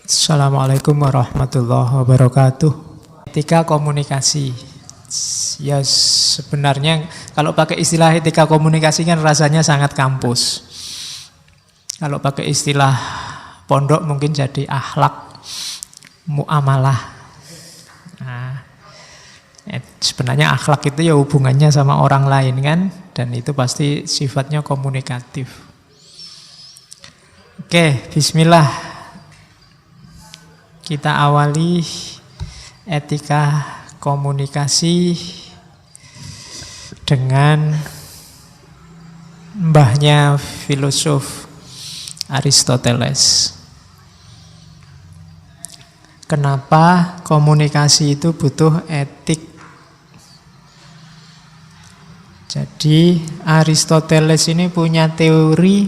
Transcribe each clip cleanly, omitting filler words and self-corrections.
Assalamualaikum warahmatullahi wabarakatuh. Etika komunikasi. Ya sebenarnya kalau pakai istilah etika komunikasi kan rasanya sangat kampus. Kalau pakai istilah pondok mungkin jadi akhlak muamalah. Nah, sebenarnya akhlak itu ya hubungannya sama orang lain kan, dan itu pasti sifatnya komunikatif. Oke, bismillah. Kita awali etika komunikasi dengan mbahnya filosof Aristoteles. Kenapa komunikasi itu butuh etik? Jadi Aristoteles ini punya teori,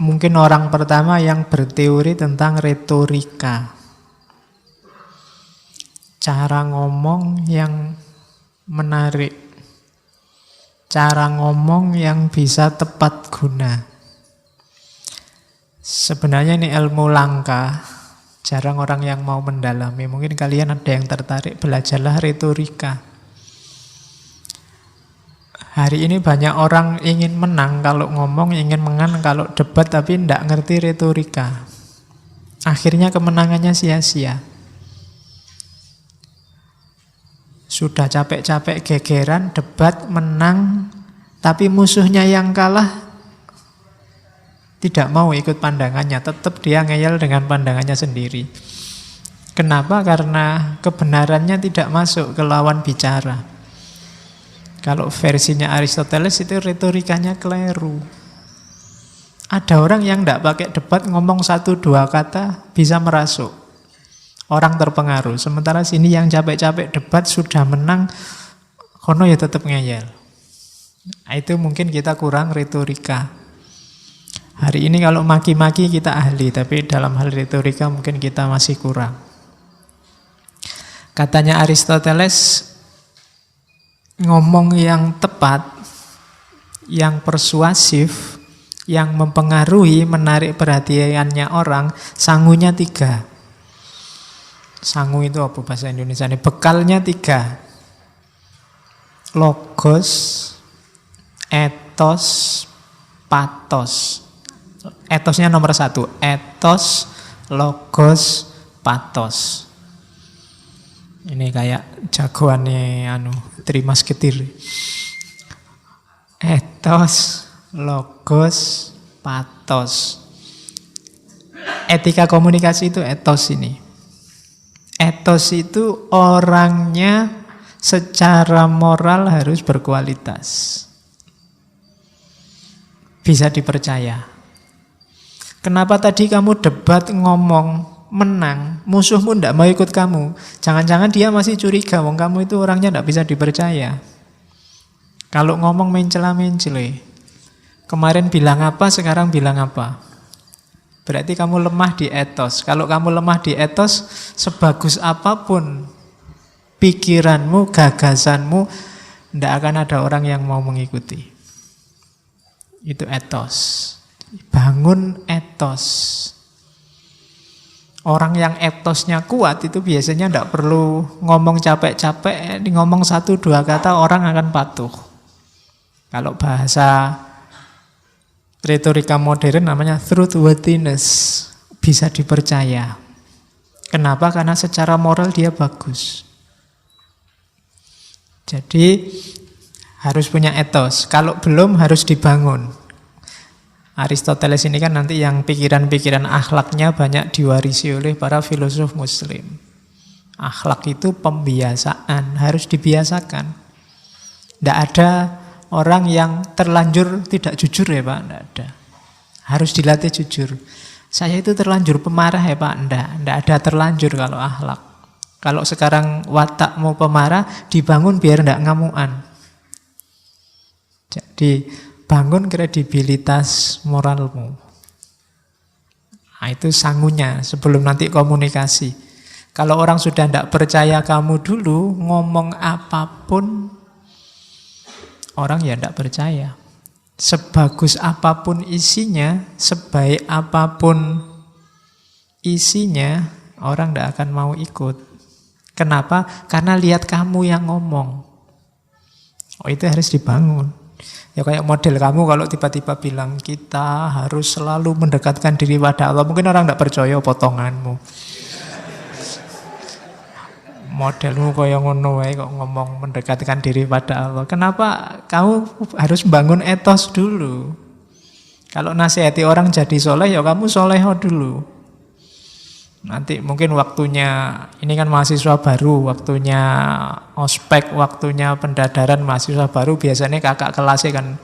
mungkin orang pertama yang berteori tentang retorika. Cara ngomong yang menarik. Cara ngomong yang bisa tepat guna. Sebenarnya ini ilmu langka, jarang orang yang mau mendalami. Mungkin kalian ada yang tertarik, belajarlah retorika. Hari ini banyak orang ingin menang kalau ngomong, ingin menang kalau debat, tapi tidak ngerti retorika. Akhirnya kemenangannya sia-sia. Sudah capek-capek gegeran, debat, menang, tapi musuhnya yang kalah tidak mau ikut pandangannya, tetap dia ngeyel dengan pandangannya sendiri. Kenapa? Karena kebenarannya tidak masuk ke lawan bicara. Kalau versinya Aristoteles itu retorikanya keliru. Ada orang yang tidak pakai debat, ngomong 1-2 kata bisa merasuk. Orang terpengaruh. Sementara sini yang capek-capek debat sudah menang, kono ya tetap ngeyel. Nah, itu mungkin kita kurang retorika. Hari ini kalau maki-maki kita ahli, tapi dalam hal retorika mungkin kita masih kurang. Katanya Aristoteles, ngomong yang tepat, yang persuasif, yang mempengaruhi, menarik perhatiannya orang, sangunya 3. Sangu itu apa bahasa Indonesia ini? Bekalnya 3. Logos, etos, patos. Etosnya nomor 1. Etos, logos, patos. Ini kayak jagoannya Trimas Ketir. Etos, logos, patos. Etika komunikasi itu etos ini. Etos itu orangnya secara moral harus berkualitas. Bisa dipercaya. Kenapa tadi kamu debat, ngomong, menang, musuhmu tidak mau ikut kamu? Jangan-jangan dia masih curiga, wong kamu itu orangnya tidak bisa dipercaya. Kalau ngomong mencela-mencele, kemarin bilang apa, sekarang bilang apa? Berarti kamu lemah di etos. Kalau kamu lemah di etos, sebagus apapun pikiranmu, gagasanmu, tidak akan ada orang yang mau mengikuti. Itu etos. Bangun etos. Orang yang etosnya kuat itu biasanya tidak perlu ngomong capek-capek, ngomong 1-2 kata orang akan patuh. Kalau bahasa retorika modern namanya truthworthiness, bisa dipercaya. Kenapa? Karena secara moral dia bagus. Jadi harus punya etos. Kalau belum harus dibangun. Aristoteles ini kan nanti yang pikiran-pikiran akhlaknya banyak diwarisi oleh para filosof muslim. Akhlak itu pembiasaan, harus dibiasakan. Tidak ada orang yang terlanjur tidak jujur ya Pak, tidak ada. Harus dilatih jujur. Saya itu terlanjur pemarah ya Pak, tidak ada terlanjur kalau akhlak. Kalau sekarang watakmu pemarah, dibangun biar tidak ngamuan. Jadi bangun kredibilitas moralmu. Nah, itu sangunya sebelum nanti komunikasi. Kalau orang sudah tidak percaya kamu dulu, ngomong apapun orang ya tidak percaya. Sebagus apapun isinya, sebaik apapun isinya, orang tidak akan mau ikut. Kenapa? Karena lihat kamu yang ngomong. Oh, itu harus dibangun. Ya kayak model kamu kalau tiba-tiba bilang kita harus selalu mendekatkan diri pada Allah. Mungkin orang tidak percaya potonganmu. Modelmu kaya ngono wae kok ngomong mendekatkan diri pada Allah. Kenapa? Kamu harus bangun etos dulu. Kalau nasihati orang jadi soleh, ya kamu soleho dulu. Nanti mungkin waktunya, ini kan mahasiswa baru, waktunya ospek, waktunya pendadaran mahasiswa baru, biasanya kakak kelasnya kan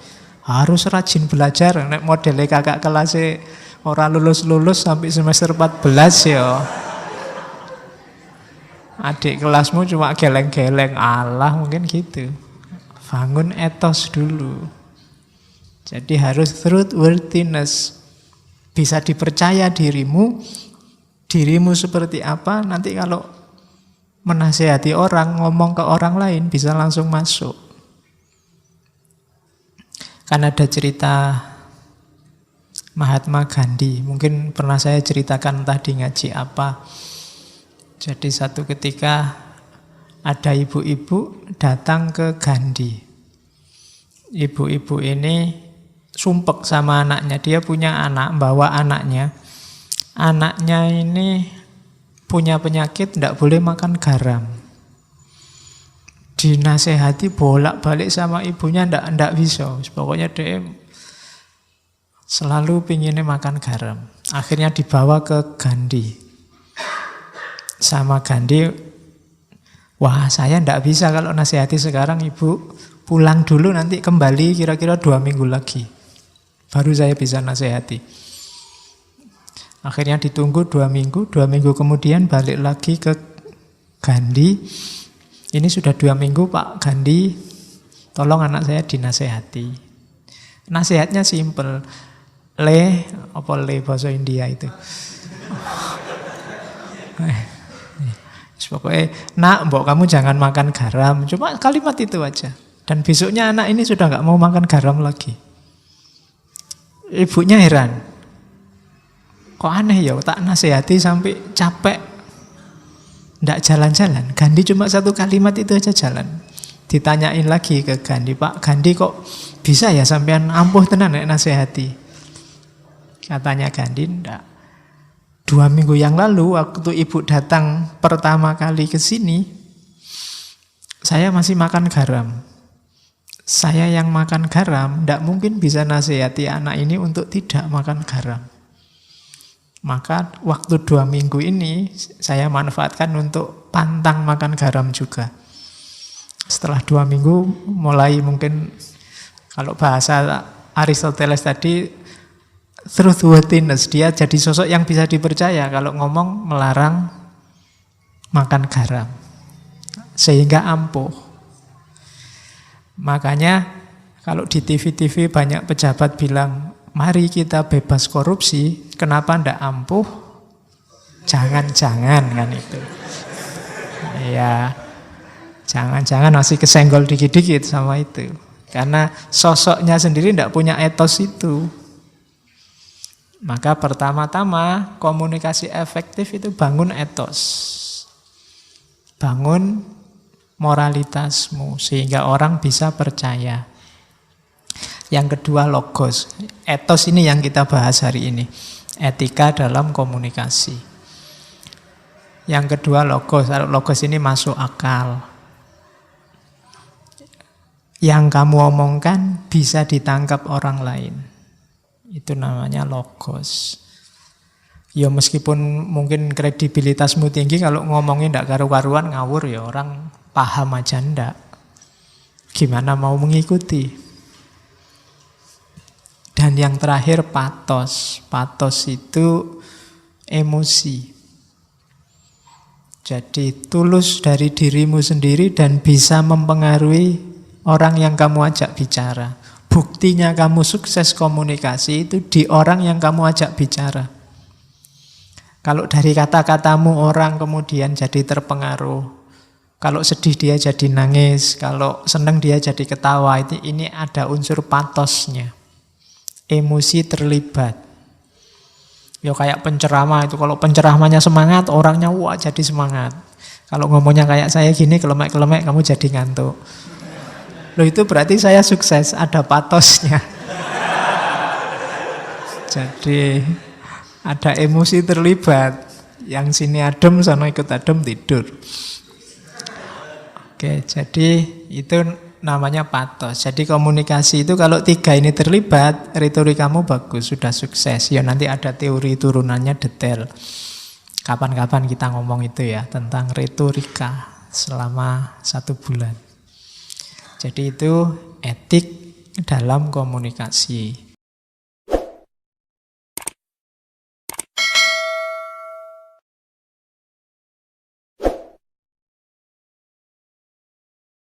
harus rajin belajar. Nek modelnya kakak kelasnya orang lulus-lulus sampai semester 14 ya. Adik kelasmu cuma geleng-geleng, Allah mungkin gitu. Bangun etos dulu. Jadi harus truthworthiness. Bisa dipercaya dirimu seperti apa, nanti kalau menasihati orang, ngomong ke orang lain bisa langsung masuk. Kan ada cerita Mahatma Gandhi, mungkin pernah saya ceritakan tadi ngaji apa. Jadi satu ketika ada ibu-ibu datang ke Gandhi. Ibu-ibu ini sumpek sama anaknya. Dia punya anak, bawa anaknya. Anaknya ini punya penyakit, tidak boleh makan garam. Dinasehati bolak-balik sama ibunya, tidak bisa. Pokoknya dia selalu pinginnya makan garam. Akhirnya dibawa ke Gandhi. Sama Gandhi, wah saya tidak bisa kalau nasihati sekarang, ibu pulang dulu nanti kembali kira-kira 2 minggu lagi. Baru saya bisa nasihati. Akhirnya ditunggu 2 minggu, 2 minggu kemudian balik lagi ke Gandhi. Ini sudah 2 minggu Pak Gandhi, tolong anak saya dinasehati. Nasihatnya simple. Apa bahasa India itu? Pokoknya, nak, mbok kamu jangan makan garam. Cuma kalimat itu aja. Dan besoknya anak ini sudah nggak mau makan garam lagi. Ibunya heran. Kok aneh ya, tak nasihati sampai capek. Nggak jalan-jalan. Gandhi cuma 1 kalimat itu aja jalan. Ditanyain lagi ke Gandhi, Pak Gandhi kok bisa ya sampean ampuh tenan nek nasihati? Katanya Gandhi, enggak. 2 minggu yang lalu waktu ibu datang pertama kali ke sini, saya masih makan garam. Saya yang makan garam, tidak mungkin bisa nasihati anak ini untuk tidak makan garam. Maka waktu 2 minggu ini saya manfaatkan untuk pantang makan garam juga. Setelah 2 minggu mulai mungkin kalau bahasa Aristoteles tadi, truthworthiness, dia jadi sosok yang bisa dipercaya kalau ngomong melarang makan garam. Sehingga ampuh. Makanya kalau di TV-TV banyak pejabat bilang, mari kita bebas korupsi, kenapa ndak ampuh? Jangan-jangan kan itu. Ya, jangan-jangan masih kesenggol dikit-dikit sama itu. Karena sosoknya sendiri ndak punya etos itu. Maka pertama-tama komunikasi efektif itu bangun etos. Bangun moralitasmu sehingga orang bisa percaya. Yang kedua logos. Etos ini yang kita bahas hari ini. Etika dalam komunikasi. Yang kedua logos. Logos ini masuk akal. Yang kamu omongkan bisa ditangkap orang lain. Itu namanya logos. Ya meskipun mungkin kredibilitasmu tinggi, kalau ngomongin ndak karu-karuan ngawur ya orang paham aja ndak. Gimana mau mengikuti? Dan yang terakhir patos. Patos itu emosi. Jadi tulus dari dirimu sendiri dan bisa mempengaruhi orang yang kamu ajak bicara. Buktinya kamu sukses komunikasi itu di orang yang kamu ajak bicara. Kalau dari kata-katamu orang kemudian jadi terpengaruh. Kalau sedih dia jadi nangis, kalau senang dia jadi ketawa. Ini ada unsur patosnya. emosi terlibat. Ya kayak penceramah itu, kalau penceramahnya semangat, orangnya wah jadi semangat. Kalau ngomongnya kayak saya gini, kelemek-kelemek, kamu jadi ngantuk. Loh itu berarti saya sukses, ada patosnya. Jadi ada emosi terlibat. Yang sini adem, sana ikut adem, tidur. Oke, jadi itu namanya patos. Jadi komunikasi itu kalau 3 ini terlibat, retorikamu bagus, sudah sukses. Ya nanti ada teori turunannya detail. Kapan-kapan kita ngomong itu ya, tentang retorika selama 1 bulan. Jadi itu etik dalam komunikasi.